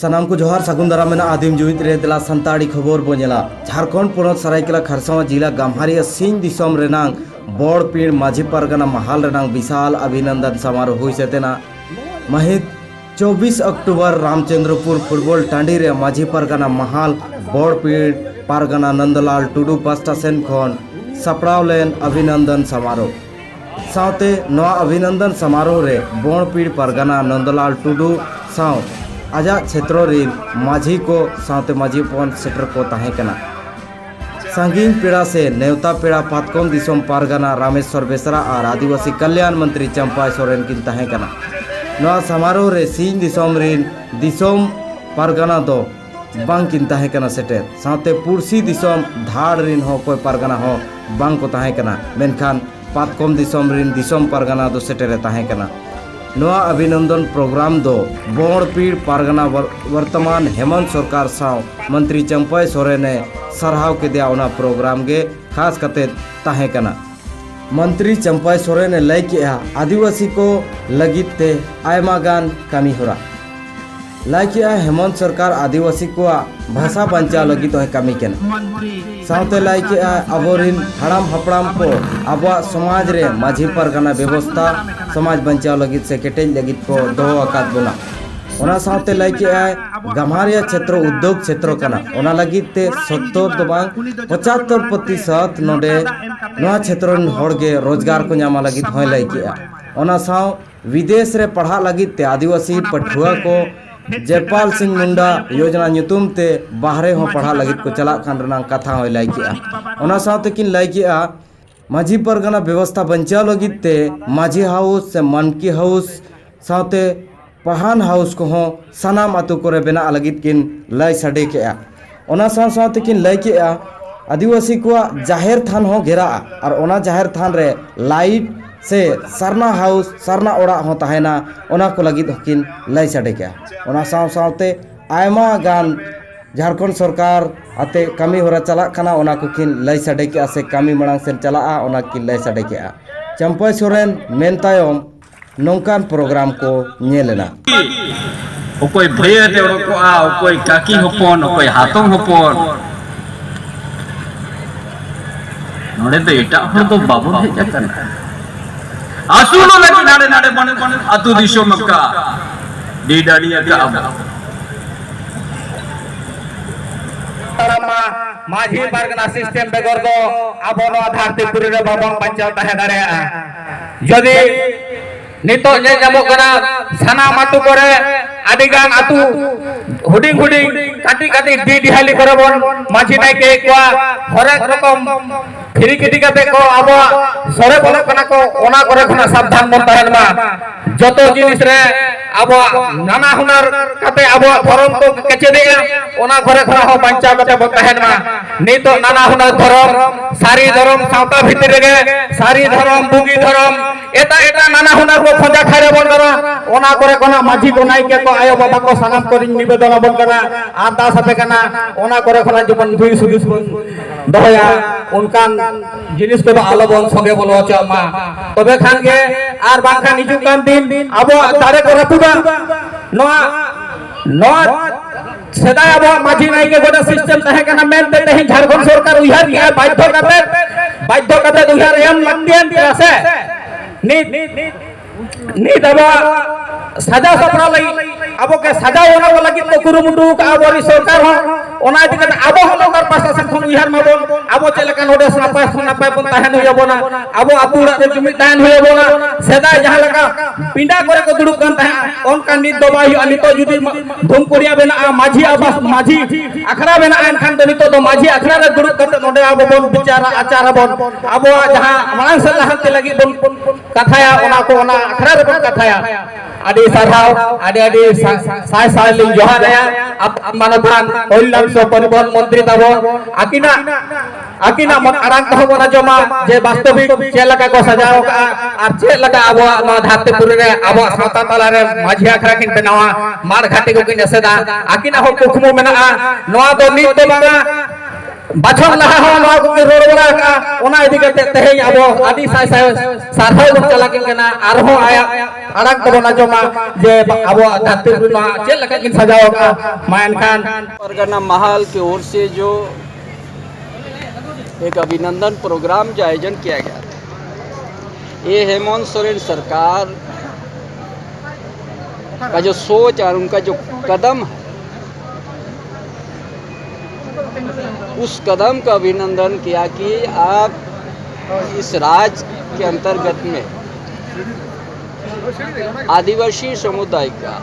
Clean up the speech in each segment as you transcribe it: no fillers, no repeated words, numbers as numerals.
सनाम को जोहार सागुन दारा में आदिम जुमित रे दिला संताड़ी खबर बोनेला झारखंड पोनत सरायकेला खरसावा जिला गाम्हारिया सिंह दिसोम रेनांग बड़ पीड़ माझी परगना महाल रेनांग विशाल अभिनंदन समारोह हुई सेतेना महित 24 अक्टूबर रामचंद्रपुर फुटबॉल टांडी रे माझी परगना महाल बड़ पीड़ पारगना नंदलाल टुडू पास्टा सेन खन सपड़ाव लेन अभिनंदन समारोह सावते नवा अभिनंदन समारोह रे बड़ पीड़ परगना नंदलाल टुडू साव आजा क्षेत्र रे माझी को सावते माझी पवन सेटर को ताहे कना संगीन पेड़ा से नेवता पेड़ा पातकोम दिसोम पारगना रामेश्वर बेसरा और आदिवासी कल्याण मंत्री चंपा सोरेन किन ताहे कना नवा समारोह रे सिंह दिसोम रिन दिसोम पारगना दो बांग किन ताहे कना सेटर सावते पुरसी दिसोम धाड़ रिन हो कोई पारगना हो बांग को ताहे कना मेनखान पातकोम दिसोम रिन दिसोम पारगना दो सेटर ताहे कना नवा अभिनंदन प्रोग्राम दो बड़ पीड़ पारगना वर्तमान हेमंत सरकार साव मंत्री चंपा सोरेने सरहाव के दिया उना प्रोग्राम के खास कते ताहे कना मंत्री चंपा सोरेने लय किया आदिवासी को लगित ते आयमा गान कमी होरा लय किया हेमंत सरकार आदिवासी को भाषा बंचा लगित है कमी केना सावते लय किया अबोरिन हड़ाम हपड़ाम को अब समाज रे माझी परगना व्यवस्था समाज बंचाव लगित से केटेज लगित को दो अकाद बोना ओना सावते लय किया गाम्हारिया क्षेत्र उद्योग क्षेत्र कना ओना लगित ते 70 दो बांग 75% नोडे नवा क्षेत्र होड़गे रोजगार को नामा लगित होय लय किया ओना साव विदेश रे पढ़ा लगित ते आदिवासी पठुआ को जयपाल सिंह मुंडा योजना नुतुम ते बाहरे हो पढ़ा लगित को चला खान रना कथा होय लय किया ओना सावते किन लय किया माझी परगना व्यवस्था बंचाव लगित ते माझी हाउस से मनकी हाउस सावते पहान हाउस को हो सनाम आतु को बेना लगित किन लय सडे केआ ओना सावते किन लय केआ आदिवासी को जाहिर थान हो घेरा और ओना जाहिर थान रे लाइट से सरना हाउस सरना ओड़ा हो ताहेना ओना को लगित किन लय सडे केआ ओना सावते आयमा गान झारखंड सरकार आते कमी होरा चला खाना ओना को किन लय सडे केआ से कमी मणांग सेन चला ओना किन लय सडे केआ चंपा सोरेन मेन तायम नौकान प्रोग्राम को नेलेना ओकोय भैया ते ओको आ ओकोय काकी होपन ओकोय हातम होपन नोडे तो एटा हो तो बाबू हेजा कना आसुनो लगी नाडे नाडे बने अतु दिशो मक्का डी डाडिया का माझी परगना सिस्टम बेगर दो आबोनो आधार ते पुरे रे बाबन पंचायत ताहे दारे यदि नितो ने जामो कना सना मातु करे आदिगान आतु हुडिंग हुडिंग काटी काटी डी डिहाली करबन माझी नाय के को हरेक रकम फिरी किटी काते को आबो सरे बोले कना को ओना करे खना सावधान मन ताहेन मा जतो जिनिस रे आबो नाना हुनर काते आबो धर्म को केचे दे ओना घरे खना हो बंचा काते बताहेन मा नितो नाना हुनर धर्म सारी धर्म सावता भीतर रे सारी धर्म बुगी धर्म एटा एटा नाना हुनर को खोजा खारे बन करा ओना करे कोना माझी को नाई के को आयो बाबा को सनाम करी निवेदन बन करा आदा साथे कना ओना करे खना जीवन दुई सुदिस दहया उनका जिनिस को आलो बन संगे बोलो च मा तबे खान के आर बांखा निजु कान दिन आबो तारे को रतुबा नोआ नोआ सदा आबो माझी नाई के गोटा सिस्टम ताहे कना मेन ते नहीं झारखंड सरकार उहार के बाध्य कते उहार एम लगदियन से नी दबा सजा सपना लई आबो के सजा होना वाला कि तो कुरुमुटु का आबोरी सरकार हो ओना दिके आबो हम लोग पासा से खन उहार माबो आबो चलका नोडे नापाय पन ताहेन होय बोना आबो आपुरा रे जुमी ताहेन होय बोना सदा जहां लगा पिंडा करे को दुडुक कान ताहे ओन कान नी दबाई अनि तो जुदी धूम कोरिया बेना माझी आबास माझी अखरा बेना एन खान तो नितो तो माझी अखरा रे दुडुक कते नोडे आबो बन विचारा आचार बन आबो जहां मांग से लहते लगी बन कथाया ओना को ओना अखरा रे बन कथाया आदि सरहाव आदि साय साय लिंग जोहार है अब मानदान ओइलाम सो परिवहन मंत्री तबो आकिना मन आराम कहो बना जमा जे वास्तविक चेलका को सजाओ का और चेलका आबो मा धाते पुरे रे आबो साता तला रे माझी आखरा किन बनावा मार घाटी को किन सेदा आकिना हो कुखमो मेना नोआ दो नीत तो बांगा बाछन लहा हो नवा को रोड बड़ा का ओना इदी कते तेहें अबो आदि साय साय सारहाय बन चला केना आरहो आया अड़क तबो ना जमा जे अबो धरती पुरना चेल लका किन सजाओ का मान खान परगना महाल की ओर से जो एक अभिनंदन प्रोग्राम जो आयोजन किया गया था, ये हेमंत सोरेन सरकार का जो सोच और उनका जो कदम है, उस कदम का अभिनंदन किया कि आप इस राज्य के अंतर्गत में आदिवासी समुदाय का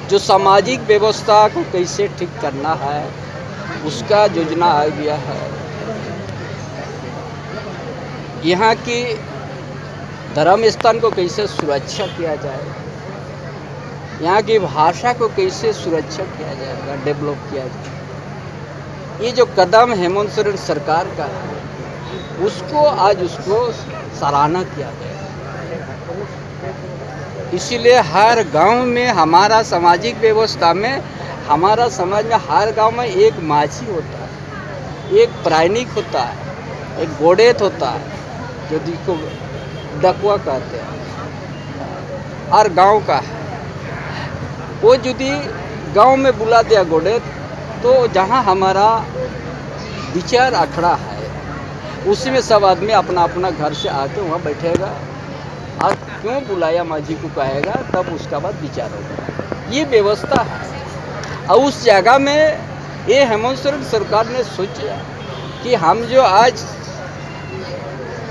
जो सामाजिक व्यवस्था को कैसे ठीक करना है उसका योजना आ गया है। यहाँ की धर्म स्थान को कैसे सुरक्षा किया जाए, यहाँ की भाषा को कैसे सुरक्षा किया जाएगा, डेवलप किया जाएगा। ये जो कदम हेमंत सोरेन सरकार का है उसको आज उसको सराहना किया गया। इसीलिए हर गांव में हमारा सामाजिक व्यवस्था में हमारा समाज में हर गांव में एक माझी होता है, एक प्रायणिक होता है, एक गोडेत होता है जो जिसको डकुआ कहते हैं, हर गांव का है। वो यदि गांव में बुला दिया गोडेत तो जहां हमारा विचार अखड़ा है उसी में सब आदमी अपना अपना घर से आके वहाँ बैठेगा और क्यों बुलाया माझी को कहेगा, तब उसका बाद विचार होगा। ये व्यवस्था है। और उस जगह में ये हेमंत सोरेन सरकार ने सोचा कि हम जो आज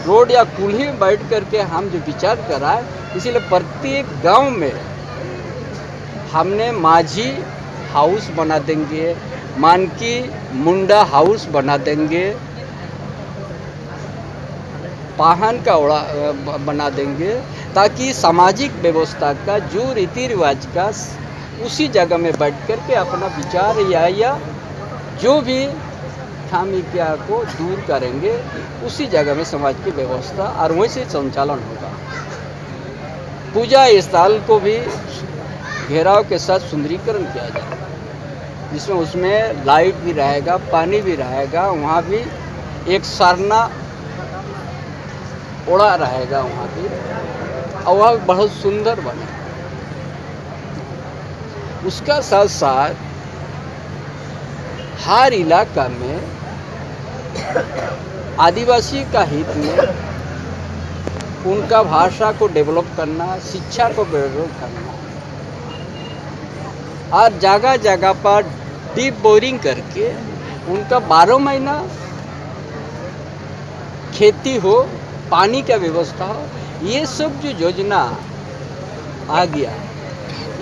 रोड या कुल्ही में बैठ करके हम जो विचार कर रहा है, इसीलिए प्रत्येक गांव में हमने माझी हाउस बना देंगे, मानकी मुंडा हाउस बना देंगे, पाहन का ओड़ा बना देंगे, ताकि सामाजिक व्यवस्था का जो रीति रिवाज का उसी जगह में बैठ कर के अपना विचार या जो भी खामी क्या को दूर करेंगे, उसी जगह में समाज की व्यवस्था और वहीं से संचालन होगा। पूजा स्थल को भी घेराव के साथ सुंदरीकरण किया जाएगा, जिसमें उसमें लाइट भी रहेगा, पानी भी रहेगा, वहाँ भी एक सरना ओढ़ा रहेगा वहाँ भी, और वह बहुत सुंदर बने। उसका साथ साथ हर इलाका में आदिवासी का हित में उनका भाषा को डेवलप करना, शिक्षा को डेवलप करना, और जगह जगह पर डीप बोरिंग करके उनका 12 महीना खेती हो, पानी का व्यवस्था हो। ये सब जो योजना आ गया,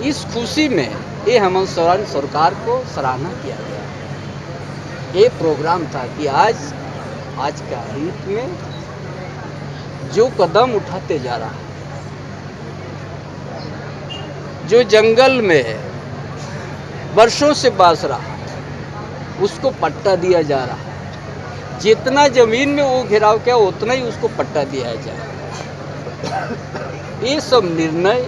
इस खुशी में ये हेमंत सोरेन सरकार को सराहना किया गया। ये प्रोग्राम था कि आज का हित में जो कदम उठाते जा रहा है, जो जंगल में वर्षों से बस रहा है, उसको पट्टा दिया जा रहा है। जितना जमीन में वो घेराव किया उतना ही उसको पट्टा दिया जाए। ये सब निर्णय,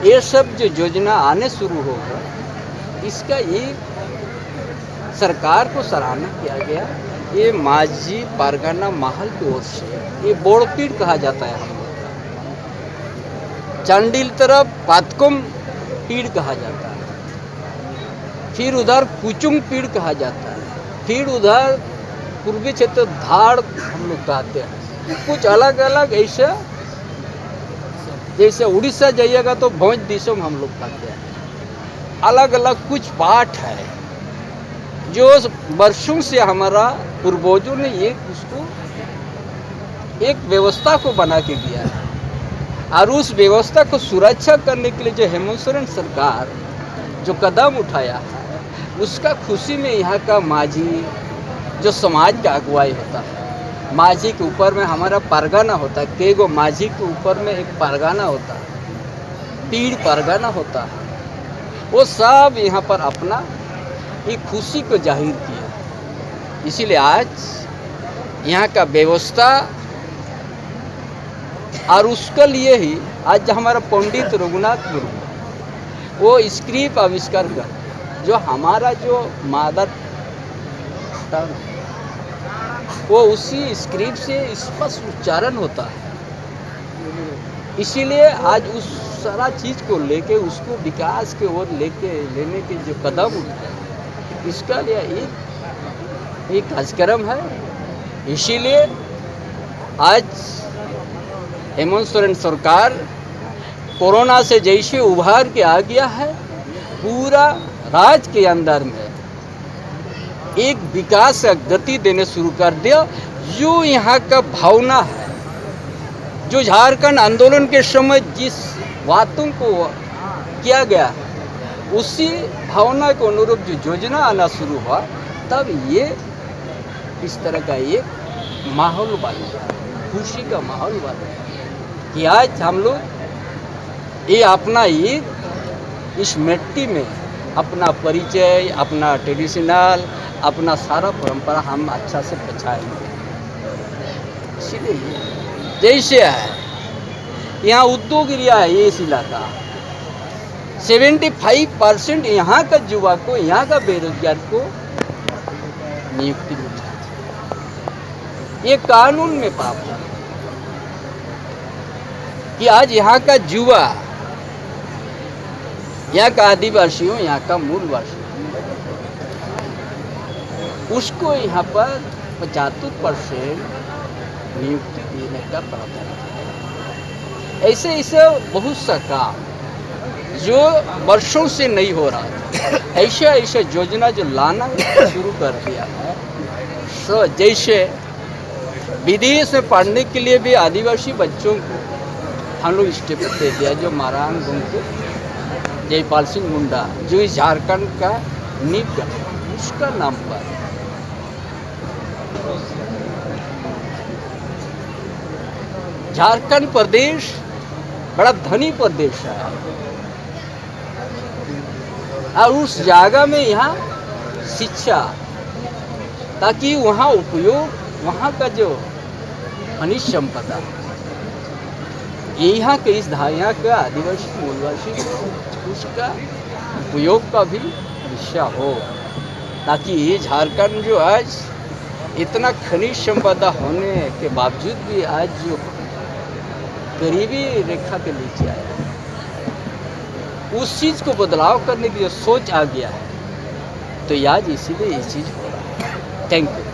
ये सब जो योजना आने शुरू होगा, इसका ये सरकार को सराहना किया गया। ये माझी परगना महल की ओर से ये बोड़पीड़ कहा जाता है, हम लोग चांडिल तरफ पातकुम पीड़ कहा जाता है, फिर उधर कुचुंग पीड़ कहा जाता है, फिर उधर पूर्वी क्षेत्र धाड़ हम लोग कहते हैं। कुछ अलग अलग ऐसे, जैसे उड़ीसा जाइएगा तो भोज दिसम हम लोग कहते हैं। अलग अलग कुछ पाठ है जो वर्षों से हमारा पूर्वजों ने उसको एक व्यवस्था को बना के दिया है, और उस व्यवस्था को सुरक्षा करने के लिए जो हेमंत सोरेन सरकार जो कदम उठाया है, उसका खुशी में यहाँ का माझी जो समाज का अगुवाई होता है, माझी के ऊपर में हमारा परगना होता है, कई गो माझी के ऊपर में एक परगना होता है, पीड़ परगना होता है, वो सब यहाँ पर अपना एक खुशी को जाहिर किया। इसीलिए आज यहाँ का व्यवस्था, और उसके लिए ही आज हमारा पंडित रघुनाथ मुर्मू वो स्क्रिप्ट आविष्कार कर, जो हमारा जो रटा नहीं, वो उसी स्क्रिप्ट से स्पष्ट उच्चारण होता है। इसीलिए आज उस सारा चीज़ को लेके उसको विकास के ओर लेने के जो कदम उठाए, इसका लिए एक कार्यक्रम है। इसीलिए आज हेमंत सोरेन सरकार कोरोना से जैसे उभार के आ गया है, पूरा राज्य के अंदर में एक विकास का गति देने शुरू कर दिया। जो यहाँ का भावना है, जो झारखंड आंदोलन के समय जिस बातों को किया गया है, उसी भावना के अनुरूप जो योजना आना शुरू हुआ, तब ये इस तरह का एक माहौल बन गया, खुशी का माहौल बन गया कि आज हम लोग ये अपना एक इस मिट्टी में अपना परिचय, अपना ट्रेडिशनल, अपना सारा परंपरा हम अच्छा से बचाएंगे। इसीलिए जैसे है यहाँ उद्योग एरिया है, ये इस इलाका 75% यहाँ का युवा को, यहाँ का बेरोजगार को नियुक्ति मिलती है। ये कानून में प्रावधान है कि आज यहाँ का युवा, यहाँ का आदिवासियों, यहाँ का मूलवासी, उसको यहाँ पर 75% नियुक्ति देने का प्रावधान है। ऐसे ऐसे बहुत सा काम जो वर्षों से नहीं हो रहा था, ऐसे योजना जो लाना शुरू कर दिया है। सो जैसे विदेश में पढ़ने के लिए भी आदिवासी बच्चों को हम लोग स्टेप दे दिया, जो मारान गुंगू जयपाल सिंह मुंडा, जो इस झारखंड का नींव का, उसका नाम पर झारखंड प्रदेश बड़ा धनी प्रदेश है, और उस जगह में यहाँ शिक्षा, ताकि वहाँ उपयोग, वहाँ का जो खनिज संपदा, यहाँ के इस यहाँ का आदिवासी मूलवासी को उसका उपयोग का भी विषय हो, ताकि ये झारखंड जो आज इतना खनिज संपदा होने के बावजूद भी आज जो गरीबी रेखा के नीचे आया, उस चीज़ को बदलाव करने की जो सोच आ गया है, तो आज इसीलिए ये चीज़ हो रहा है। Thank you.